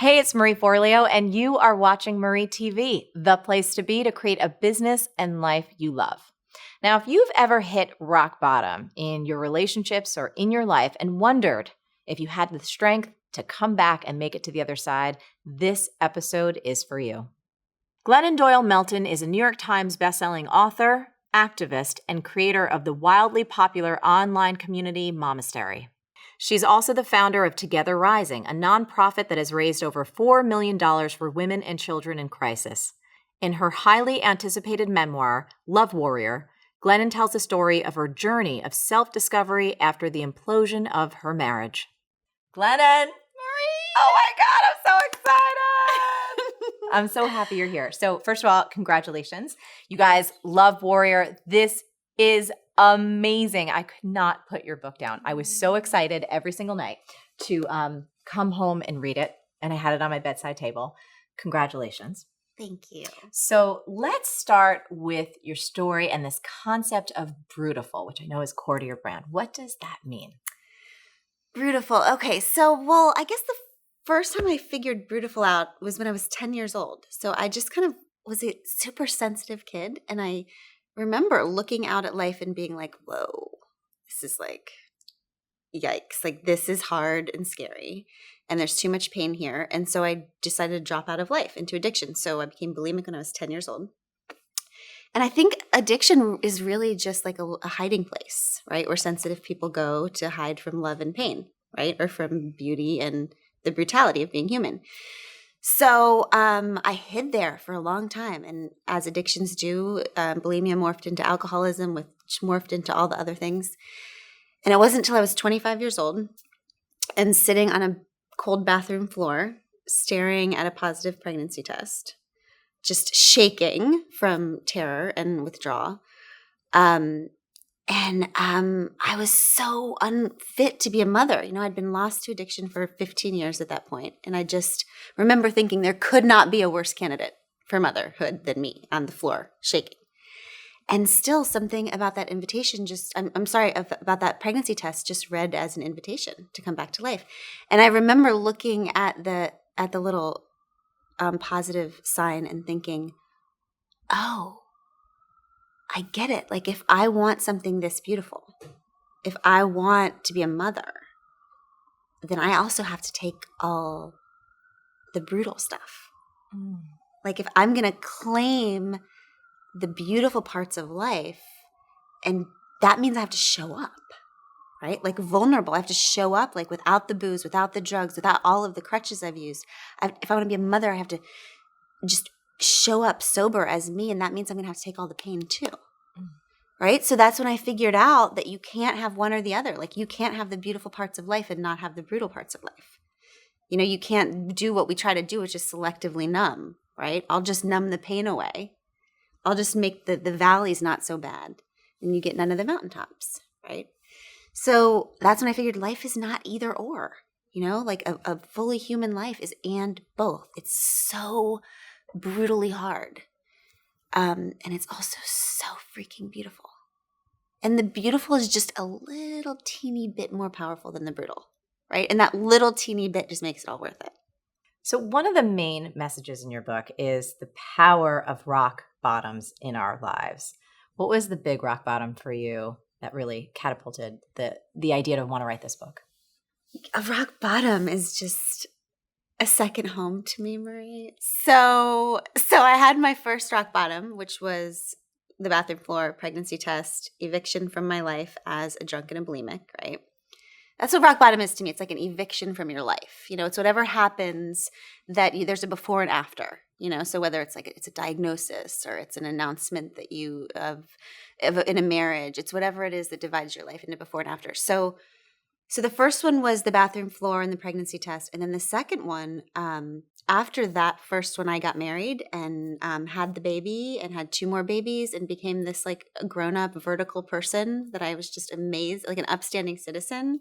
Hey, it's Marie Forleo, and you are watching Marie TV, the place to be to create a business and life you love. Now, if you've ever hit rock bottom in your relationships or in your life and wondered if you had the strength to come back and make it to the other side, this episode is for you. Glennon Doyle Melton is a New York Times bestselling author, activist, and creator of the wildly popular online community Momastery. She's also the founder of Together Rising, a nonprofit that has raised over $4 million for women and children in crisis. In her highly anticipated memoir, Love Warrior, Glennon tells the story of her journey of self-discovery after the implosion of her marriage. Glennon! Marie! Oh my God, I'm so excited! I'm so happy you're here. So first of all, congratulations. You guys, Love Warrior, this is amazing. I could not put your book down. I was so excited every single night to come home and read it, and I had it on my bedside table. Congratulations. Thank you. So let's start with your story and this concept of brutiful, which I know is core to your brand. What does that mean? Brutiful. Okay, so, I guess the first time I figured brutiful out was when I was 10 years old. So I just kind of was a super sensitive kid, and I remember looking out at life and being like, whoa, this is like, yikes. Like, this is hard and scary, and there's too much pain here. And so I decided to drop out of life into addiction. So I became bulimic when I was 10 years old. And I think addiction is really just like a hiding place, right? Where sensitive people go to hide from love and pain, right? Or from beauty and the brutality of being human. So I hid there for a long time. And as addictions do, bulimia morphed into alcoholism, which morphed into all the other things. And it wasn't until I was 25 years old and sitting on a cold bathroom floor, staring at a positive pregnancy test, just shaking from terror and withdrawal. I was so unfit to be a mother. You know, I'd been lost to addiction for 15 years at that point. And I just remember thinking there could not be a worse candidate for motherhood than me on the floor, shaking. And still something about that invitation about that pregnancy test just read as an invitation to come back to life. And I remember looking at the little positive sign and thinking, oh, I get it. Like, if I want something this beautiful, if I want to be a mother, then I also have to take all the brutal stuff. Like, if I'm going to claim the beautiful parts of life, and that means I have to show up, right? Like, vulnerable. I have to show up, like, without the booze, without the drugs, without all of the crutches I've used. If I want to be a mother, I have to just show up sober as me, and that means I'm going to have to take all the pain too, right? So that's when I figured out that you can't have one or the other. Like, you can't have the beautiful parts of life and not have the brutal parts of life. You know, you can't do what we try to do, which is selectively numb, right? I'll just numb the pain away. I'll just make the valleys not so bad, and you get none of the mountaintops, right? So that's when I figured life is not either or, you know, like a fully human life is and both. It's so brutally hard. And it's also so freaking beautiful. And the beautiful is just a little teeny bit more powerful than the brutal, right? And that little teeny bit just makes it all worth it. So one of the main messages in your book is the power of rock bottoms in our lives. What was the big rock bottom for you that really catapulted the idea to want to write this book? A rock bottom is just a second home to me, Marie. So I had my first rock bottom, which was the bathroom floor, pregnancy test, eviction from my life as a drunk and a bulimic, right? That's what rock bottom is to me. It's like an eviction from your life. You know, it's whatever happens that there's a before and after, you know? So whether it's like it's a diagnosis or it's an announcement that you in a marriage, it's whatever it is that divides your life into before and after. So the first one was the bathroom floor and the pregnancy test. And then the second one, after that first one, I got married and had the baby and had 2 more babies and became this like grown-up vertical person that I was just amazed, like an upstanding citizen.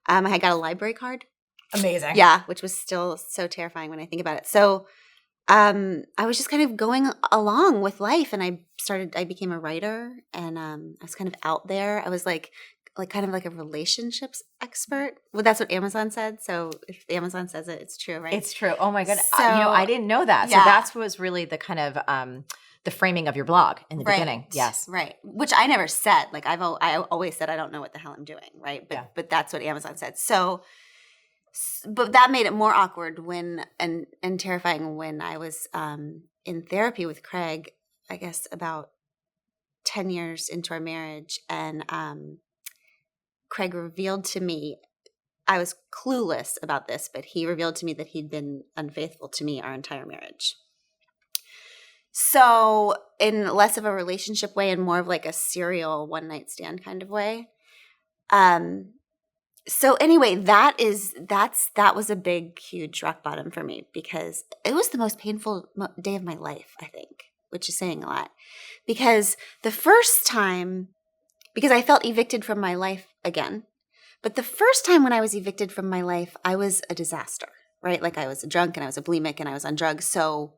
I had got a library card. Amazing. Yeah, which was still so terrifying when I think about it. So I was just kind of going along with life, and I became a writer, and I was kind of out there. I was like kind of like a relationships expert. Well, that's what Amazon said. So if Amazon says it, it's true, right? It's true. Oh my goodness. So, I didn't know that. yeah. So that's was really the kind of the framing of your blog in the beginning. Yes. Right. Which I never said. Like I always said I don't know what the hell I'm doing, right? But that's what Amazon said. So but that made it more awkward and terrifying when I was in therapy with Craig, I guess about 10 years into our marriage, and Craig revealed to me, I was clueless about this, but he revealed to me that he'd been unfaithful to me our entire marriage. So in less of a relationship way and more of like a serial one-night stand kind of way. So anyway, that was a big, huge rock bottom for me because it was the most painful day of my life, I think, which is saying a lot. Because the first time, because I felt evicted from my life again, but the first time when I was evicted from my life, I was a disaster, right? Like I was a drunk and I was a bulimic and I was on drugs. So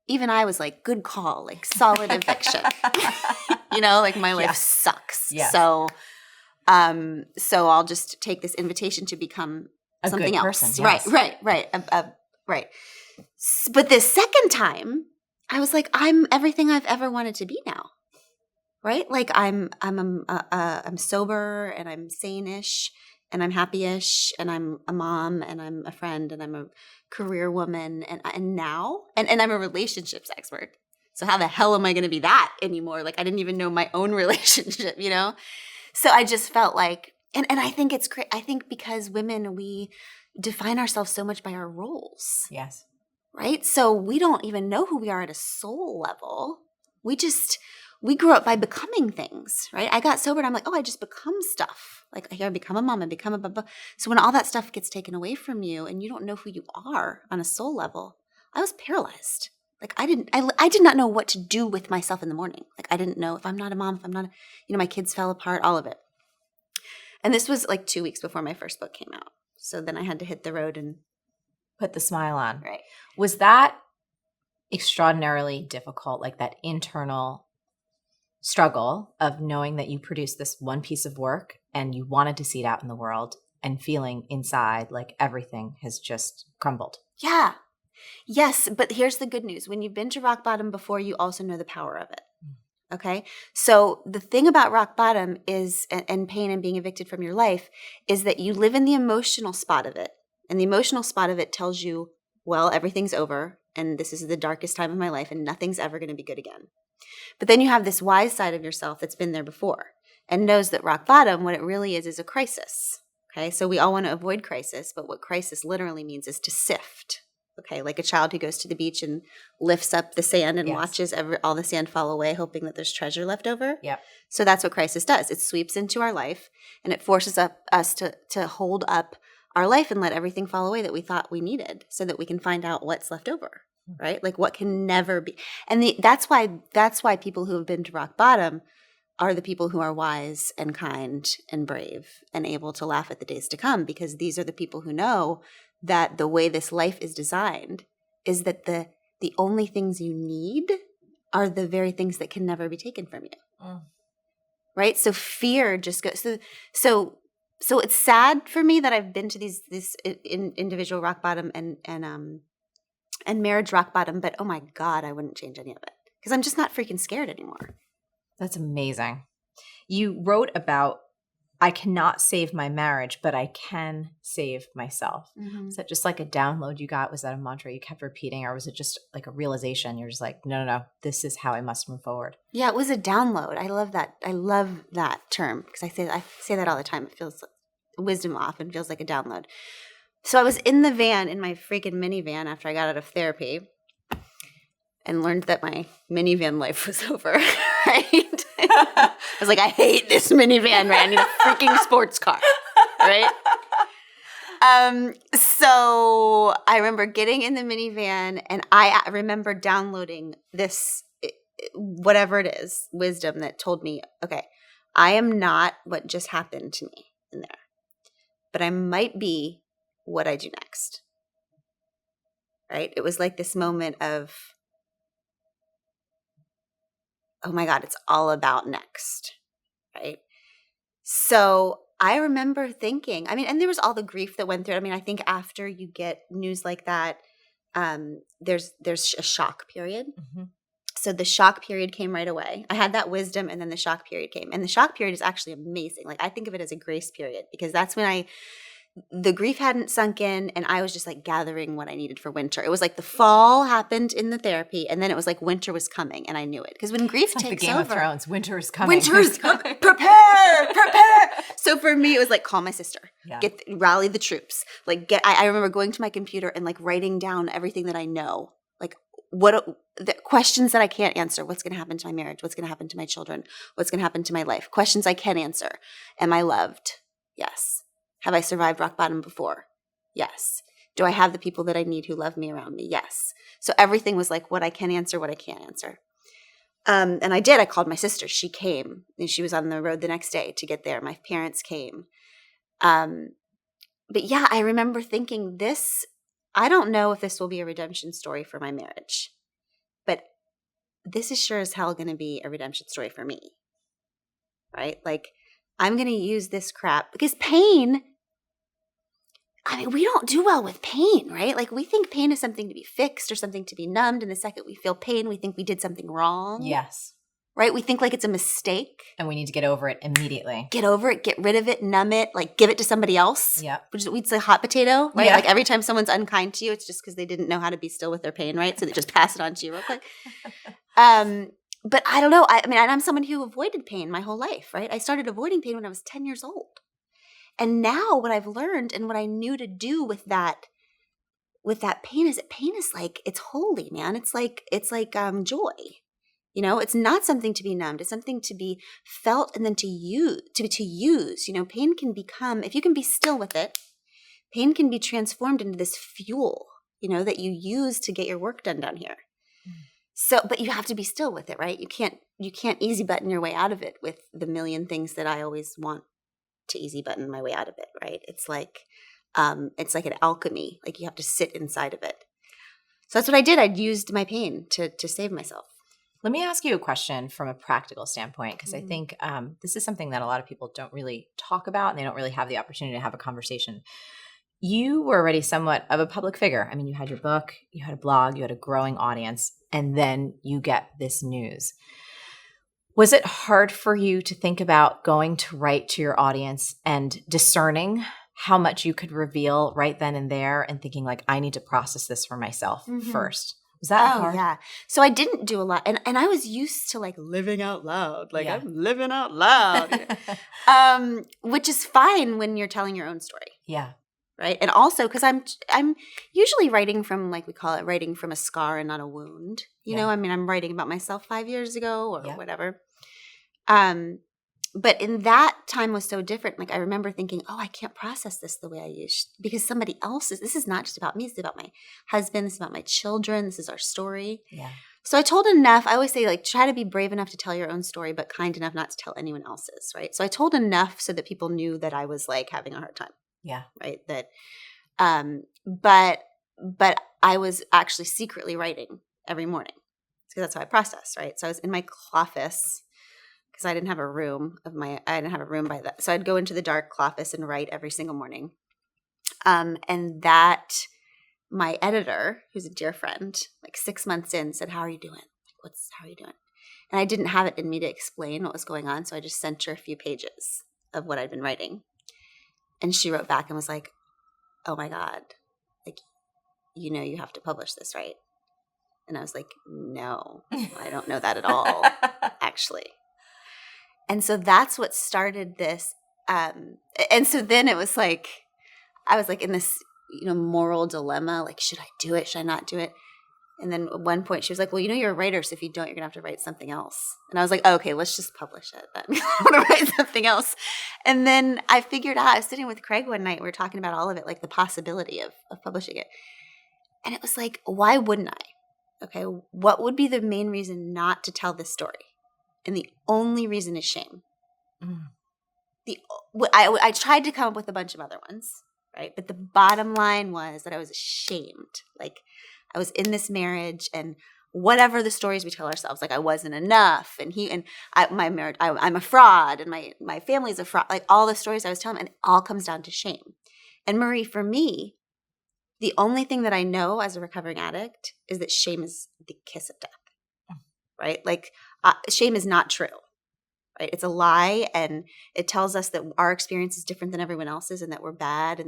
even I was like, good call, like solid eviction. Like my life sucks. Yes. So I'll just take this invitation to become a something good else. Person, yes. Right. Right. But this second time, I was like, I'm everything I've ever wanted to be now. Right? Like I'm sober and I'm sane-ish and I'm happy-ish and I'm a mom and I'm a friend and I'm a career woman and now I'm a relationships expert. So how the hell am I going to be that anymore? Like I didn't even know my own relationship, So I just felt like, and I think it's great. I think because women, we define ourselves so much by our roles. Yes. Right? So we don't even know who we are at a soul level. We grew up by becoming things, right? I got sober and I'm like, I just become stuff. Like I become a mom and become a blah, blah. So when all that stuff gets taken away from you and you don't know who you are on a soul level, I was paralyzed. Like I did not know what to do with myself in the morning. Like I didn't know if I'm not a mom, if I'm not, my kids fell apart, all of it. And this was like 2 weeks before my first book came out. So then I had to hit the road and put the smile on. Right. Was that extraordinarily difficult, like that internal struggle of knowing that you produced this one piece of work and you wanted to see it out in the world and feeling inside like everything has just crumbled? Yeah. Yes, but here's the good news. When you've been to rock bottom before, you also know the power of it. Okay? So the thing about rock bottom is, and pain and being evicted from your life, is that you live in the emotional spot of it. And the emotional spot of it tells you, well, everything's over and this is the darkest time of my life and nothing's ever going to be good again. But then you have this wise side of yourself that's been there before and knows that rock bottom, what it really is a crisis. Okay? So we all want to avoid crisis, but what crisis literally means is to sift. Okay, like a child who goes to the beach and lifts up the sand and watches all the sand fall away, hoping that there's treasure left over. Yep. So that's what crisis does. It sweeps into our life and it forces us to hold up our life and let everything fall away that we thought we needed so that we can find out what's left over, right? Like what can never be. And that's why people who have been to rock bottom are the people who are wise and kind and brave and able to laugh at the days to come, because these are the people who know that the way this life is designed is that the only things you need are the very things that can never be taken from you. Right? So fear just goes so it's sad for me that I've been to this individual rock bottom and marriage rock bottom, but oh my God, I wouldn't change any of it because I'm just not freaking scared anymore. That's amazing. You wrote about, I cannot save my marriage, but I can save myself. Mm-hmm. Is that just like a download you got? Was that a mantra you kept repeating, or was it just like a realization? You're just like, no, this is how I must move forward. Yeah, it was a download. I love that. I love that term because I say that all the time. It feels wisdom often feels like a download. So I was in the van, in my freaking minivan after I got out of therapy and learned that my minivan life was over, right? I was like, I hate this minivan, right? I need a freaking sports car, right? So I remember getting in the minivan and I remember downloading this, whatever it is, wisdom that told me, okay, I am not what just happened to me in there, but I might be what I do next, right? It was like this moment of, oh my God, it's all about next, right? So I remember thinking, I mean, and there was all the grief that went through it. I mean, I think after you get news like that, there's a shock period. Mm-hmm. So the shock period came right away. I had that wisdom, and then the shock period came. And the shock period is actually amazing. Like, I think of it as a grace period, because that's when the grief hadn't sunk in, and I was just like gathering what I needed for winter. It was like the fall happened in the therapy, and then it was like winter was coming, and I knew it. Because when grief It's like takes the Game over, of Thrones, winter is coming. winter is coming. Prepare. So for me, it was like, call my sister, Yeah. rally the troops. Like, I remember going to my computer and like writing down everything that I know, like the questions that I can't answer. What's going to happen to my marriage? What's going to happen to my children? What's going to happen to my life? Questions I can answer. Am I loved? Yes. Have I survived rock bottom before? Yes. Do I have the people that I need who love me around me? Yes. So everything was like what I can answer, what I can't answer. And I did. I called my sister. She came, and she was on the road the next day to get there. My parents came. But yeah, I remember thinking I don't know if this will be a redemption story for my marriage, but this is sure as hell going to be a redemption story for me. Right? Like, I'm going to use this crap because pain, I mean, we don't do well with pain, right? Like, we think pain is something to be fixed or something to be numbed. And the second we feel pain, we think we did something wrong. Yes. Right? We think like it's a mistake. And we need to get over it immediately. Get over it, get rid of it, numb it, like give it to somebody else. Yeah. Which is, we'd say hot potato, right? Yeah. Like every time someone's unkind to you, it's just because they didn't know how to be still with their pain, right? So they just pass it on to you real quick. But I don't know. I mean, I'm someone who avoided pain my whole life, right? I started avoiding pain when I was 10 years old. And now what I've learned and what I knew to do with that pain is that pain is like, it's holy, man. It's like joy. You know, it's not something to be numbed. It's something to be felt and then to use. You know, pain can become, if you can be still with it, pain can be transformed into this fuel, you know, that you use to get your work done down here. So, but you have to be still with it, right? You can't easy button your way out of it with the million things that I always want to easy button my way out of it, right? It's like an alchemy. Like, you have to sit inside of it. So that's what I did. I'd used my pain to save myself. Let me ask you a question from a practical standpoint, because I think this is something that a lot of people don't really talk about, and they don't really have the opportunity to have a conversation. You were already somewhat of a public figure. I mean, you had your book, you had a blog, you had a growing audience, and then you get this news. Was it hard for you to think about going to write to your audience and discerning how much you could reveal right then and there, and thinking like, I need to process this for myself first? Was that hard? Yeah. So I didn't do a lot. And I was used to like living out loud. Like, I'm living out loud. Which is fine when you're telling your own story. Yeah. Right. And also because I'm usually writing from, like we call it, writing from a scar and not a wound. You know, I mean, I'm writing about myself 5 years ago or whatever. But in that time was so different. Like, I remember thinking, oh, I can't process this the way I used, because somebody else's, this is not just about me. It's about my husband. This is about my children. This is our story. Yeah. So I told enough. I always say, like, try to be brave enough to tell your own story, but kind enough not to tell anyone else's. Right. So I told enough so that people knew that I was like having a hard time. Yeah. Right. That, but I was actually secretly writing every morning, because that's how I process. Right. So I was in my office, because I didn't have a room by that. So I'd go into the dark office and write every single morning. And that, my editor, who's a dear friend, like 6 months in, said, how are you doing? Like, how are you doing? And I didn't have it in me to explain what was going on. So I just sent her a few pages of what I'd been writing. And she wrote back and was like, oh my God, like, you know, you have to publish this, right? And I was like, no, I don't know that at all, actually. And so that's what started this. And so then it was like, I was like in this, you know, moral dilemma, like, should I do it? Should I not do it? And then at one point she was like, well, you know, you're a writer, so if you don't, you're going to have to write something else. And I was like, oh, okay, let's just publish it then. I want to write something else. And then I figured out, I was sitting with Craig one night, we were talking about all of it, like the possibility of publishing it. And it was like, why wouldn't I? Okay, what would be the main reason not to tell this story? And the only reason is shame. I tried to come up with a bunch of other ones, right? But the bottom line was that I was ashamed. Like, I was in this marriage, and whatever the stories we tell ourselves, like I wasn't enough, and my marriage, I'm a fraud, and my family's a fraud, like all the stories I was telling, and it all comes down to shame. And Marie, for me, the only thing that I know as a recovering addict is that shame is the kiss of death, right? Like shame is not true, right? It's a lie, and it tells us that our experience is different than everyone else's, and that we're bad,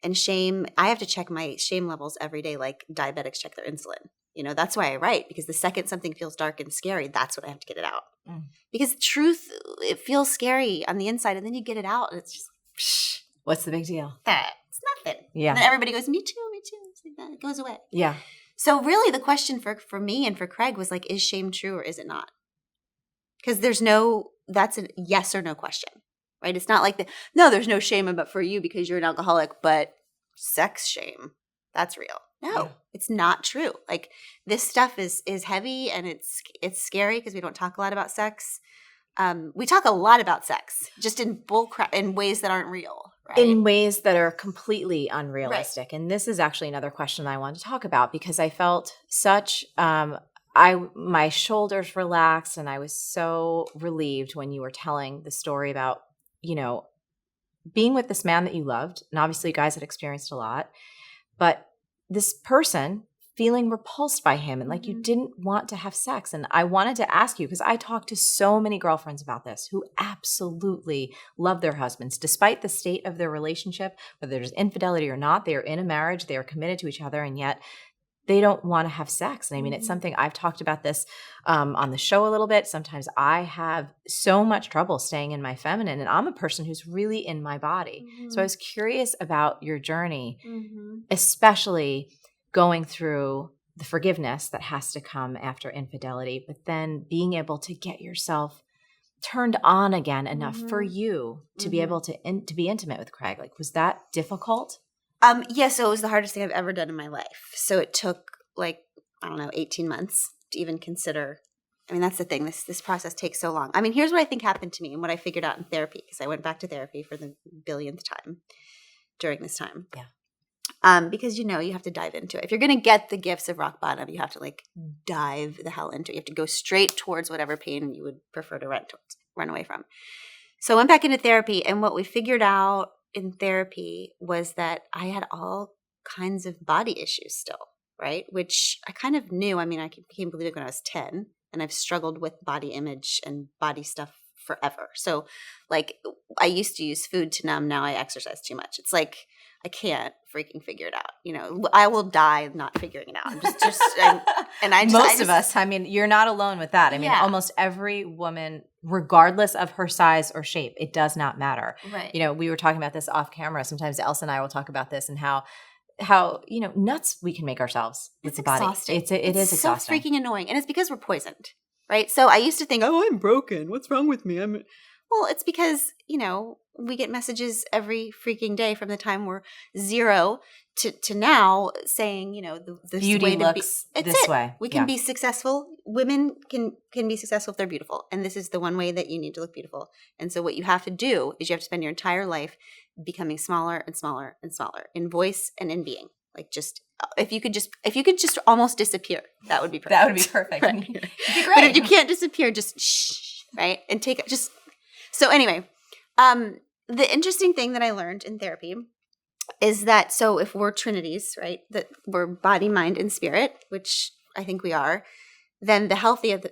and shame. I have to check my shame levels every day, like diabetics check their insulin. That's why I write, because the second something feels dark and scary, that's when I have to get it out. Because truth, it feels scary on the inside, and then you get it out, and it's just, psh, what's the big deal? It's nothing. Yeah. And then everybody goes, me too. It's like that. It goes away. Yeah. So really the question for me and for Craig was like, is shame true or is it not? Because that's a yes or no question, right? It's not like no, there's no shame about for you because you're an alcoholic, but sex shame, that's real. No, It's not true. Like this stuff is heavy, and it's scary because we don't talk a lot about sex. We talk a lot about sex, just in bullcrap, in ways that aren't real, right? In ways that are completely unrealistic. Right. And this is actually another question I wanted to talk about, because I felt such my shoulders relaxed, and I was so relieved when you were telling the story about, being with this man that you loved. And obviously you guys had experienced a lot, but this person feeling repulsed by him, and like you didn't want to have sex. And I wanted to ask you, because I talked to so many girlfriends about this who absolutely love their husbands despite the state of their relationship, whether there's infidelity or not. They are in a marriage, they are committed to each other, and yet they don't want to have sex. And I mean, it's something I've talked about this on the show a little bit. Sometimes I have so much trouble staying in my feminine, and I'm a person who's really in my body. So I was curious about your journey, especially going through the forgiveness that has to come after infidelity, but then being able to get yourself turned on again enough for you to be able to be intimate with Craig. Like, was that difficult? So it was the hardest thing I've ever done in my life. So it took 18 months to even consider. I mean, that's the thing. This process takes so long. I mean, here's what I think happened to me and what I figured out in therapy, because I went back to therapy for the billionth time during this time. Yeah. Because you have to dive into it. If you're going to get the gifts of rock bottom, you have to dive the hell into it. You have to go straight towards whatever pain you would prefer to run away from. So I went back into therapy, and what we figured out in therapy was that I had all kinds of body issues still, right? Which I kind of knew. I mean, I became bulimic when I was 10, and I've struggled with body image and body stuff forever. So I used to use food to numb. Now I exercise too much. It's like I can't freaking figure it out. I will die not figuring it out. Most of us, I mean, you're not alone with that. I mean, almost every woman, regardless of her size or shape, it does not matter. Right. We were talking about this off camera. Sometimes Elsa and I will talk about this, and how nuts we can make ourselves with the body. Exhausting. It is exhausting. So freaking annoying. And it's because we're poisoned, right? So I used to think, oh, I'm broken. What's wrong with me? Well, it's because, we get messages every freaking day from the time we're 0 to now saying, the beauty way looks this way. We can be successful. Women can be successful if they're beautiful. And this is the one way that you need to look beautiful. And so what you have to do is you have to spend your entire life becoming smaller and smaller and smaller in voice and in being. If you could just almost disappear, that would be perfect. That would be perfect. Right. It'd be great. But if you can't disappear, just shh, right? And take just. So anyway, the interesting thing that I learned in therapy is that, so if we're trinities, right, that we're body, mind, and spirit, which I think we are, then the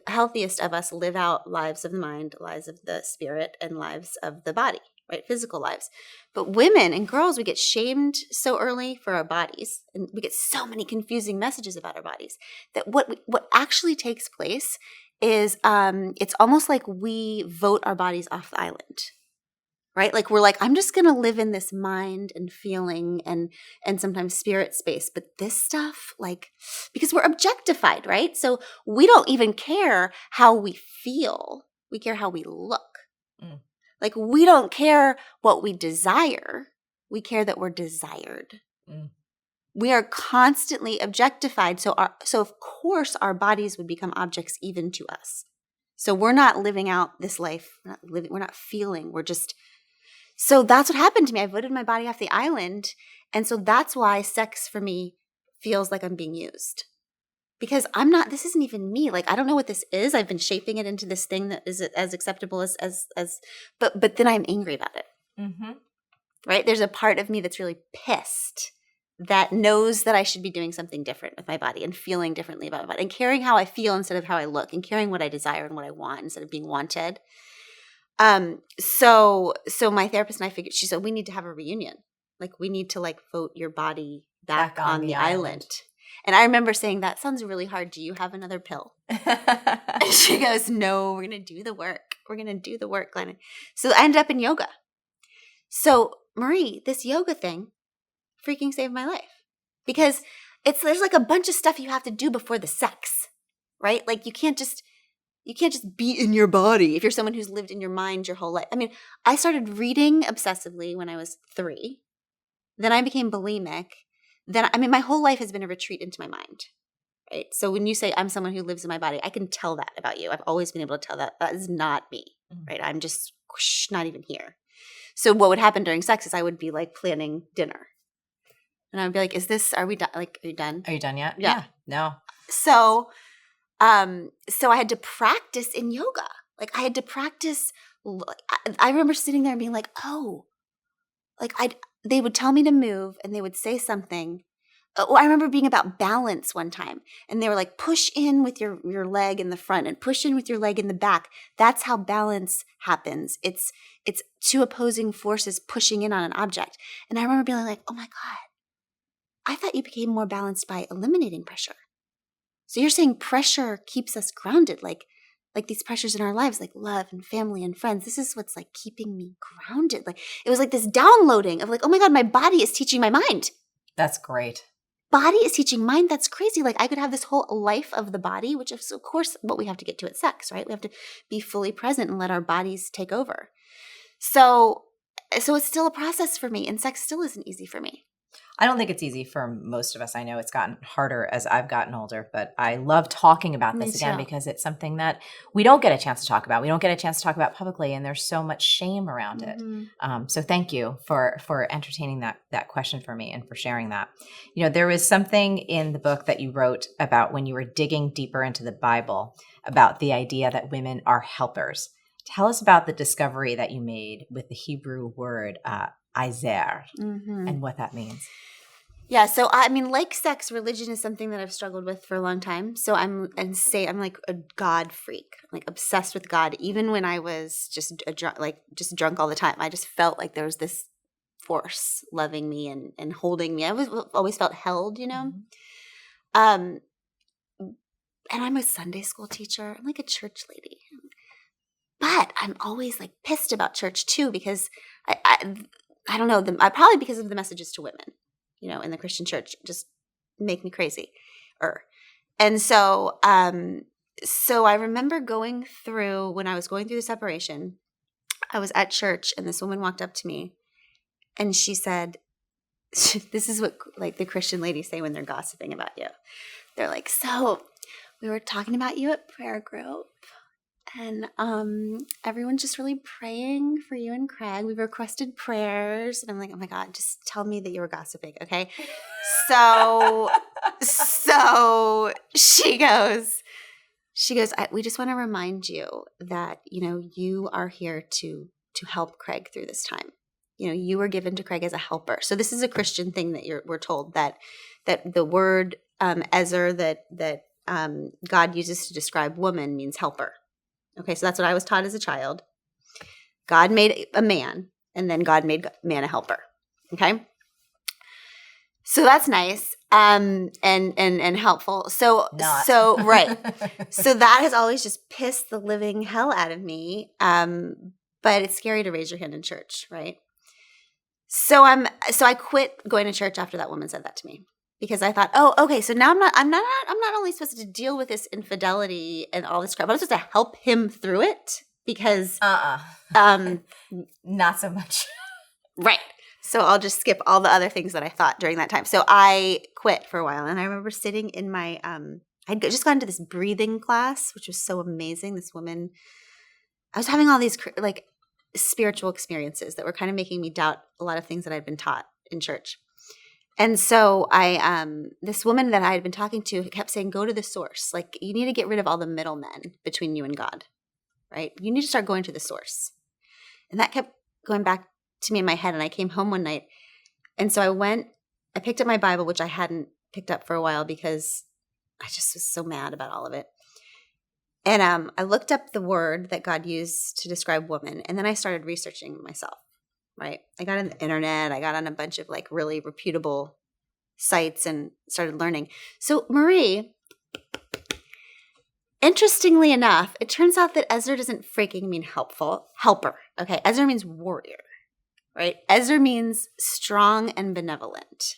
healthiest of us live out lives of the mind, lives of the spirit, and lives of the body, right, physical lives. But women and girls, we get shamed so early for our bodies, and we get so many confusing messages about our bodies that what actually takes place is it's almost like we vote our bodies off the island, right? Like we're like, I'm just going to live in this mind and feeling and sometimes spirit space. But this stuff, because we're objectified, right? So we don't even care how we feel. We care how we look. We don't care what we desire. We care that we're desired. We are constantly objectified. So of course our bodies would become objects even to us. So we're not living out this life. We're not feeling. So that's what happened to me. I voted my body off the island. And so that's why sex for me feels like I'm being used. because this isn't even me. Like, I don't know what this is. I've been shaping it into this thing that is as acceptable but then I'm angry about it. Mm-hmm. Right? There's a part of me that's really pissed that knows that I should be doing something different with my body and feeling differently about my body and caring how I feel instead of how I look and caring what I desire and what I want instead of being wanted. So my therapist and I figured, she said, we need to have a reunion. Like, we need to like vote your body back on the island. And I remember saying, that sounds really hard. Do you have another pill? And she goes, no, we're going to do the work. We're going to do the work, Glennon. So I ended up in yoga. So Marie, this yoga thing freaking saved my life, because there's like a bunch of stuff you have to do before the sex, right? Like you can't just be in your body if you're someone who's lived in your mind your whole life. I mean, I started reading obsessively when I was 3. Then I became bulimic. My whole life has been a retreat into my mind, right? So when you say I'm someone who lives in my body, I can tell that about you. I've always been able to tell that is not me, right? I'm just not even here. So what would happen during sex is I would be like planning dinner. And I would be like, are we done? Like, are you done? Are you done yet? Yeah. No. So I had to practice in yoga. Like I had to practice. I remember sitting there and being like, oh, like they would tell me to move and they would say something. I remember being about balance one time, and they were like, push in with your leg in the front and push in with your leg in the back. That's how balance happens. It's two opposing forces pushing in on an object. And I remember being like, oh my God, I thought you became more balanced by eliminating pressure. So you're saying pressure keeps us grounded, like these pressures in our lives, like love and family and friends. This is what's like keeping me grounded. Like it was like this downloading of like, oh my God, my body is teaching my mind. That's great. Body is teaching mind. That's crazy. Like I could have this whole life of the body, which is of course what we have to get to at sex, right? We have to be fully present and let our bodies take over. So it's still a process for me, and sex still isn't easy for me. I don't think it's easy for most of us. I know it's gotten harder as I've gotten older, but I love talking about this again because it's something that we don't get a chance to talk about. We don't get a chance to talk about publicly, and there's so much shame around it. So thank you for entertaining that question for me and for sharing that. You know, there was something in the book that you wrote about when you were digging deeper into the Bible about the idea that women are helpers. Tell us about the discovery that you made with the Hebrew word Izer and what that means. Yeah, so I mean, like sex, religion is something that I've struggled with for a long time. So I'm like a God freak, like obsessed with God. Even when I was just drunk all the time, I just felt like there was this force loving me and holding me. I always felt held, you know. And I'm a Sunday school teacher. I'm like a church lady, but I'm always like pissed about church too, because I don't know, probably because of the messages to women, you know, in the Christian church, just make me crazy. And so I remember when I was going through the separation, I was at church and this woman walked up to me and she said, this is what like the Christian ladies say when they're gossiping about you. They're like, so we were talking about you at prayer group. And everyone's just really praying for you and Craig. We've requested prayers. And I'm like, oh my God, just tell me that you were gossiping, okay? So she goes, we just want to remind you that, you know, you are here to help Craig through this time. You know, you were given to Craig as a helper. So this is a Christian thing that we're told that the word Ezer that God uses to describe woman means helper. Okay, so that's what I was taught as a child. God made a man, and then God made man a helper. Okay, so that's nice and helpful. So right. So that has always just pissed the living hell out of me. But it's scary to raise your hand in church, right? So I quit going to church after that woman said that to me. Because I thought, oh, okay, so now I'm not only supposed to deal with this infidelity and all this crap, but I'm supposed to help him through it because not so much. Right. So I'll just skip all the other things that I thought during that time. So I quit for a while, and I remember sitting in my I'd just gone to this breathing class, which was so amazing. This woman, I was having all these like spiritual experiences that were kind of making me doubt a lot of things that I'd been taught in church. And so this woman that I had been talking to kept saying, go to the source. Like, you need to get rid of all the middlemen between you and God, right? You need to start going to the source. And that kept going back to me in my head. And I came home one night. And so I picked up my Bible, which I hadn't picked up for a while because I just was so mad about all of it. And I looked up the word that God used to describe woman. And then I started researching myself. Right. I got on the internet. I got on a bunch of like really reputable sites and started learning. So Marie, interestingly enough, it turns out that Ezra doesn't freaking mean helper. Okay. Ezra means warrior, right? Ezra means strong and benevolent,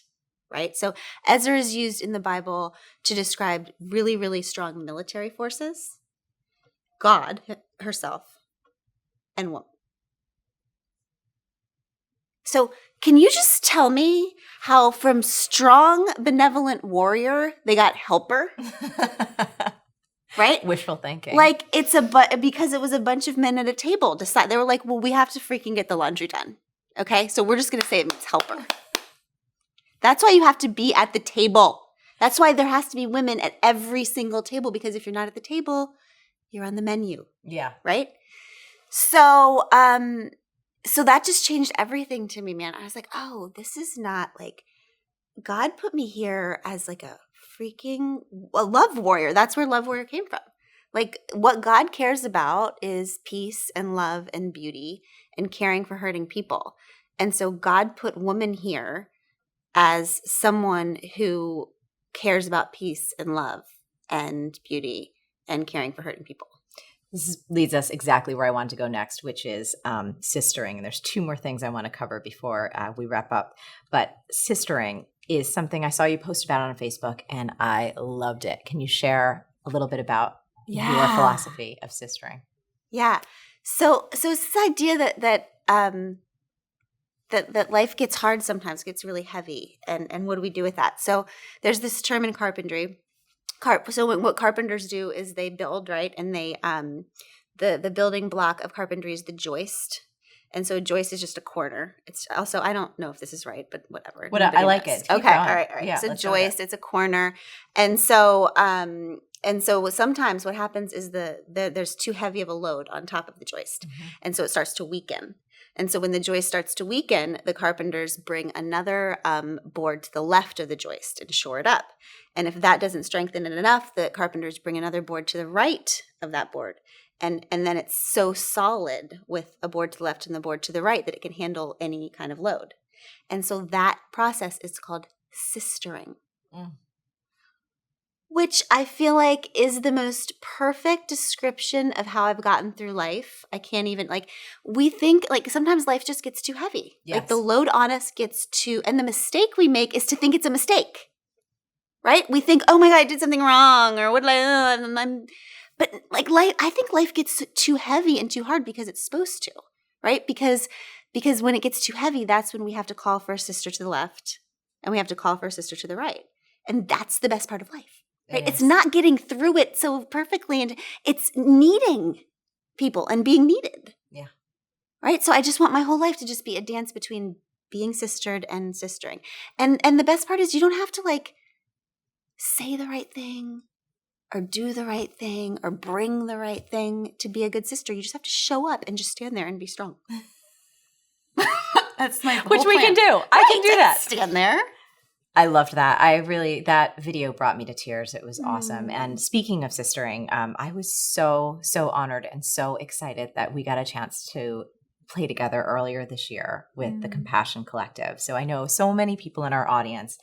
right? So Ezra is used in the Bible to describe really, really strong military forces, God herself, and woman. So can you just tell me how from strong, benevolent warrior, they got helper? Right? Wishful thinking. Like because it was a bunch of men at a table. They were like, well, we have to freaking get the laundry done. Okay? So we're just going to say it means helper. That's why you have to be at the table. That's why there has to be women at every single table, because if you're not at the table, you're on the menu. Yeah. Right? So that just changed everything to me, man. I was like, oh, this is not like God put me here as like a love warrior. That's where love warrior came from. Like, what God cares about is peace and love and beauty and caring for hurting people. And so God put woman here as someone who cares about peace and love and beauty and caring for hurting people. This leads us exactly where I wanted to go next, which is sistering. And there's two more things I want to cover before we wrap up. But sistering is something I saw you post about on Facebook, and I loved it. Can you share a little bit about your philosophy of sistering? Yeah. So it's this idea that life gets hard sometimes, gets really heavy, and what do we do with that? So there's this term in carpentry. So what carpenters do is they build, right? And they the building block of carpentry is the joist. And so a joist is just a corner. It's also, I don't know if this is right, but whatever. I like it. Okay, all right. Yeah, so joist, it's a corner. And so sometimes what happens is there's too heavy of a load on top of the joist. Mm-hmm. And so it starts to weaken. And so when the joist starts to weaken, the carpenters bring another board to the left of the joist and shore it up. And if that doesn't strengthen it enough, the carpenters bring another board to the right of that board. And then it's so solid with a board to the left and the board to the right that it can handle any kind of load. And so that process is called sistering. Which I feel like is the most perfect description of how I've gotten through life. I can't even, we think, sometimes life just gets too heavy. Yes. Like, the load on us gets too, and the mistake we make is to think it's a mistake, right? We think, oh my God, I did something wrong, or what did but I think life gets too heavy and too hard because it's supposed to, right? Because when it gets too heavy, that's when we have to call for a sister to the left, and we have to call for a sister to the right. And that's the best part of life. Right? It's not getting through it so perfectly, and it's needing people and being needed. Yeah. Right? So I just want my whole life to just be a dance between being sistered and sistering. And the best part is you don't have to say the right thing or do the right thing or bring the right thing to be a good sister. You just have to show up and just stand there and be strong. That's my whole Which we plan. can do. I can do that. Stand there. I loved that. That video brought me to tears. It was awesome. And speaking of sistering, I was so honored and so excited that we got a chance to play together earlier this year with the Compassion Collective. So I know so many people in our audience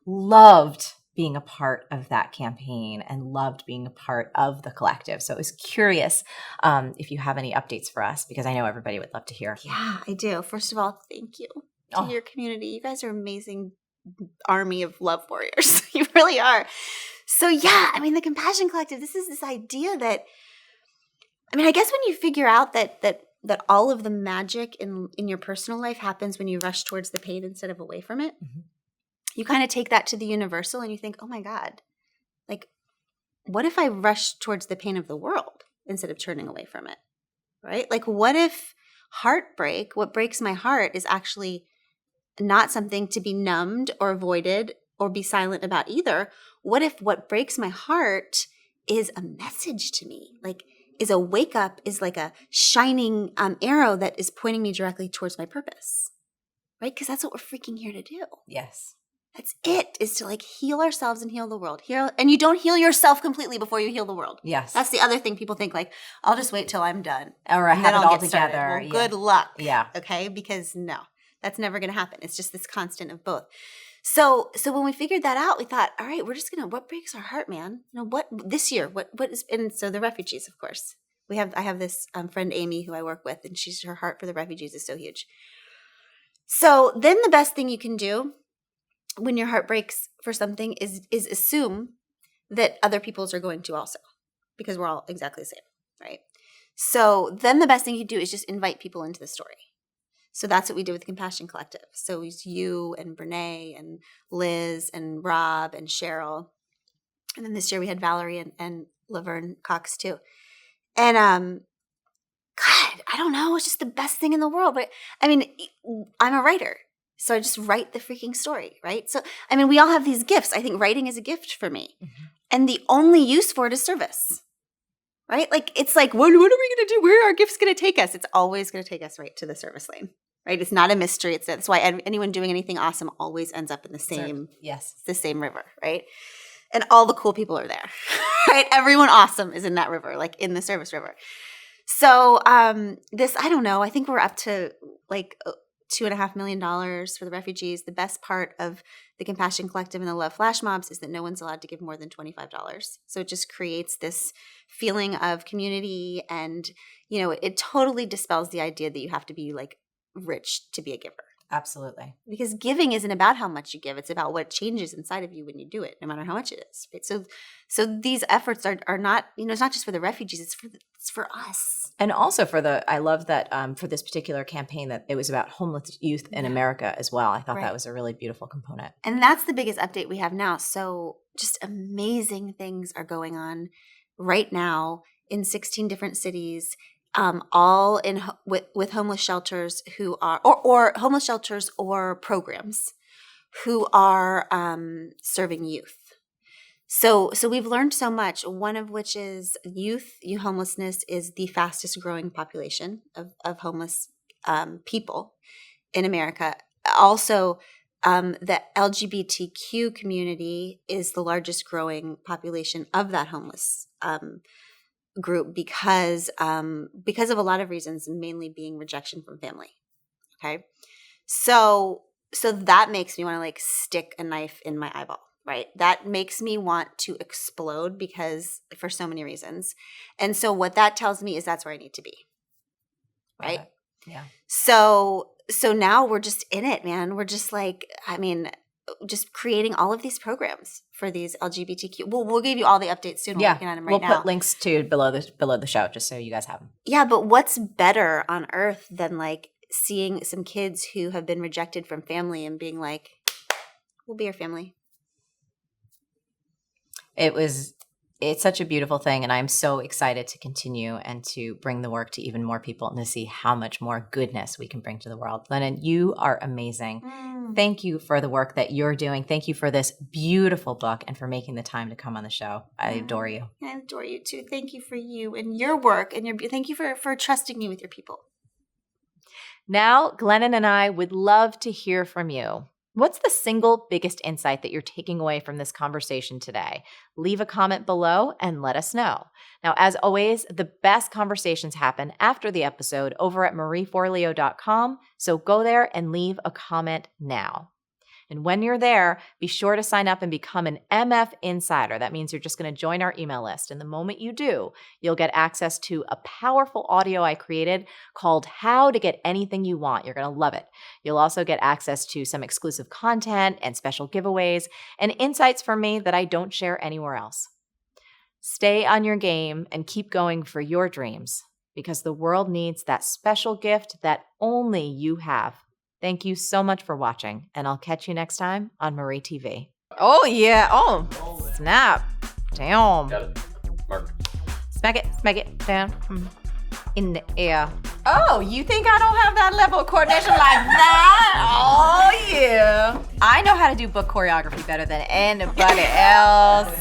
loved being a part of that campaign and loved being a part of the collective. So I was curious if you have any updates for us, because I know everybody would love to hear. Yeah, I do. First of all, thank you to your community. You guys are amazing. Army of love warriors. You really are. So yeah, the Compassion Collective, this is this idea that, I guess when you figure out that all of the magic in your personal life happens when you rush towards the pain instead of away from it, you kind of take that to the universal and you think, oh my God, what if I rush towards the pain of the world instead of turning away from it, right? What if heartbreak, what breaks my heart is actually not something to be numbed or avoided or be silent about either? What if what breaks my heart is a message to me, like is a wake up, is like a shining arrow that is pointing me directly towards my purpose, right? Because that's what we're freaking here to do. Yes. That's it, is to like heal ourselves and heal the world. And you don't heal yourself completely before you heal the world. Yes. That's the other thing people think, like, I'll just wait till I'm done. Or I have it all together. Well, good luck. Yeah. Okay? Because no, that's never going to happen. It's just this constant of both. So when we figured that out, we thought, all right, we're just going to, what breaks our heart, man? You know, what this year, what is, and so the refugees, of course. I have this friend, Amy, who I work with, and her heart for the refugees is so huge. So then the best thing you can do when your heart breaks for something is assume that other people's are going to also, because we're all exactly the same, right? So then the best thing you can do is just invite people into the story. So that's what we did with the Compassion Collective. So it was you and Brene and Liz and Rob and Cheryl. And then this year we had Valerie and Laverne Cox too. And God, I don't know, it's just the best thing in the world. But I mean, I'm a writer. So I just write the freaking story, right? So, I mean, we all have these gifts. I think writing is a gift for me. Mm-hmm. And the only use for it is service, right? Like, it's like, what are we going to do? Where are our gifts going to take us? It's always going to take us right to the service lane, right? It's not a mystery. That's why anyone doing anything awesome always ends up in the same river, right? And all the cool people are there, right? Everyone awesome is in that river, like in the service river. So I don't know, I think we're up to like $2.5 million for the refugees. The best part of the Compassion Collective and the Love Flash Mobs is that no one's allowed to give more than $25. So it just creates this feeling of community, and, you know, it totally dispels the idea that you have to be like rich to be a giver. Absolutely. Because giving isn't about how much you give. It's about what changes inside of you when you do it, no matter how much it is. Right? So these efforts are not, you know, it's not just for the refugees, it's for us. And also I love that for this particular campaign that it was about homeless youth in America as well. I thought that was a really beautiful component. And that's the biggest update we have now. So just amazing things are going on right now in 16 different cities. All in with homeless shelters who are or homeless shelters or programs who are serving youth. So we've learned so much. One of which is youth homelessness is the fastest growing population of homeless people in America. Also, the LGBTQ community is the largest growing population of that homeless group because of a lot of reasons, mainly being rejection from family. Okay. So that makes me want to like stick a knife in my eyeball, right? That makes me want to explode because for so many reasons. And so what that tells me is that's where I need to be. Right. Yeah. So now we're just in it, man. We're just like, I mean, just creating all of these programs for these LGBTQ. We'll give you all the updates soon. We're working on them right now. We'll put links to below the show just so you guys have them. Yeah, but what's better on earth than like seeing some kids who have been rejected from family and being like, we'll be your family. It's such a beautiful thing, and I'm so excited to continue and to bring the work to even more people and to see how much more goodness we can bring to the world. Glennon, you are amazing. Thank you for the work that you're doing. Thank you for this beautiful book and for making the time to come on the show. I adore you. I adore you too. Thank you for you and your work, and thank you for trusting me with your people. Now, Glennon and I would love to hear from you. What's the single biggest insight that you're taking away from this conversation today? Leave a comment below and let us know. Now, as always, the best conversations happen after the episode over at marieforleo.com, so go there and leave a comment now. And when you're there, be sure to sign up and become an MF Insider. That means you're just going to join our email list. And the moment you do, you'll get access to a powerful audio I created called How to Get Anything You Want. You're going to love it. You'll also get access to some exclusive content and special giveaways and insights from me that I don't share anywhere else. Stay on your game and keep going for your dreams, because the world needs that special gift that only you have. Thank you so much for watching, and I'll catch you next time on Marie TV. Oh, yeah. Oh, snap. Damn. Got it. Mark. Smack it down in the air. Oh, you think I don't have that level of coordination like that? Oh, yeah. I know how to do book choreography better than anybody else.